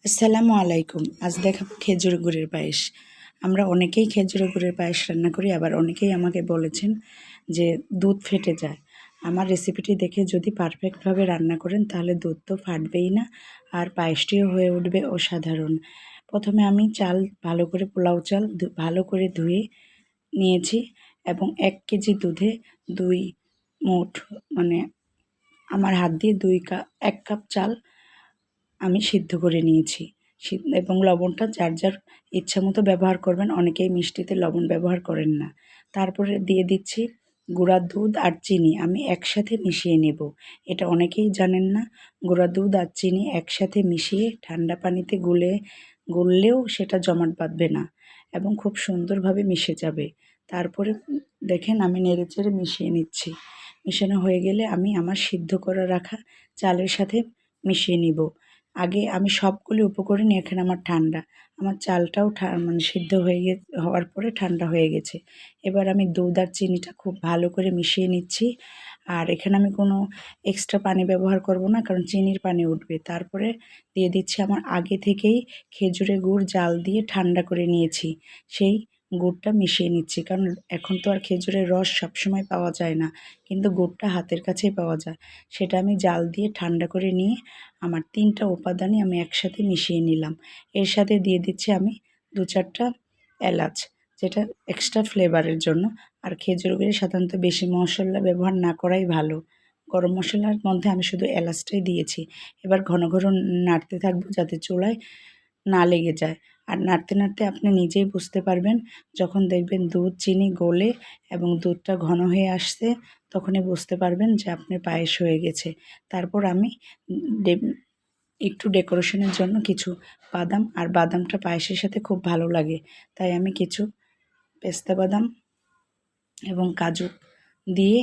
আসসালামু আলাইকুম। আজ দেখাবো খেজুর গুড়ের পায়েস। আমরা অনেকেই খেজুর গুড়ের পায়েস রান্না করি, আবার অনেকেই আমাকে বলেছেন যে দুধ ফেটে যায়। আমার রেসিপিটি দেখে যদি পারফেক্টভাবে রান্না করেন তাহলে দুধ তো ফাটবেই না, আর পায়েসটিও হয়ে উঠবে অসাধারণ। প্রথমে আমি চাল ভালো করে, পোলাও চাল ভালো করে ধুয়ে নিয়েছি এবং 1 কেজি দুধে 2 মুঠ, মানে আমার হাত দিয়ে 1 কাপ চাল আমি সিদ্ধ করে নিয়েছি। এবং লবণটা যার যার ইচ্ছা মতো ব্যবহার করবেন, অনেকেই মিষ্টিতে লবণ ব্যবহার করেন না। তারপরে দিয়ে দিচ্ছি গুঁড়া দুধ আর চিনি, আমি একসাথে মিশিয়ে নেব। এটা অনেকেই জানেন না, গুঁড়া দুধ আর চিনি একসাথে মিশিয়ে ঠান্ডা পানিতে গুললেও সেটা জমাট বাঁধবে না এবং খুব সুন্দরভাবে মিশে যাবে। তারপরে দেখেন আমি নেড়েচেড়ে মিশিয়ে নিচ্ছি। মিশানো হয়ে গেলে আমি আমার সিদ্ধ করে রাখা চালের সাথে মিশিয়ে নিব। আগে আমি সবগুলো উপকরণ, এখানে আমার ঠান্ডা, আমার চালটাও মানে সিদ্ধ হওয়ার পরে ঠান্ডা হয়ে গেছে। এবার আমি দুধ আর চিনিটা খুব ভালো করে মিশিয়ে নিচ্ছি। আর এখানে আমি কোনো এক্সট্রা পানি ব্যবহার করব না, কারণ চিনির পানি উঠবে। তারপরে দিয়ে দিচ্ছি আমার আগে থেকেই খেজুরের গুড় জাল দিয়ে ঠান্ডা করে নিয়েছি, সেই গুড়টা মিশিয়ে নিচ্ছি। কারণ এখন তো আর খেজুরের রস সবসময় পাওয়া যায় না, কিন্তু গুড়টা হাতের কাছেই পাওয়া যায়। সেটা আমি জাল দিয়ে ঠান্ডা করে নিয়ে আমার 3টা উপাদানই আমি একসাথে মিশিয়ে নিলাম। এর সাথে দিয়ে দিচ্ছি আমি 2-4টা এলাচ, যেটা এক্সট্রা ফ্লেভারের জন্য। আর খেজুর গুড়ে সাধারণত বেশি মশলা ব্যবহার না করাই ভালো। গরম মশলার মধ্যে আমি শুধু এলাচটাই দিয়েছি। এবার ঘন ঘন নাড়তে থাকবো যাতে চুলায় না লেগে যায়। আর নাড়তে নাড়তে আপনি নিজেই বুঝতে পারবেন, যখন দেখবেন দুধ চিনি গলে এবং দুধটা ঘন হয়ে আসছে, তখনই বুঝতে পারবেন যে আপনার পায়েস হয়ে গেছে। তারপর আমি একটু ডেকোরেশনের জন্য কিছু বাদাম, আর বাদামটা পায়েসের সাথে খুব ভালো লাগে, তাই আমি কিছু পেস্তা বাদাম এবং কাজু দিয়ে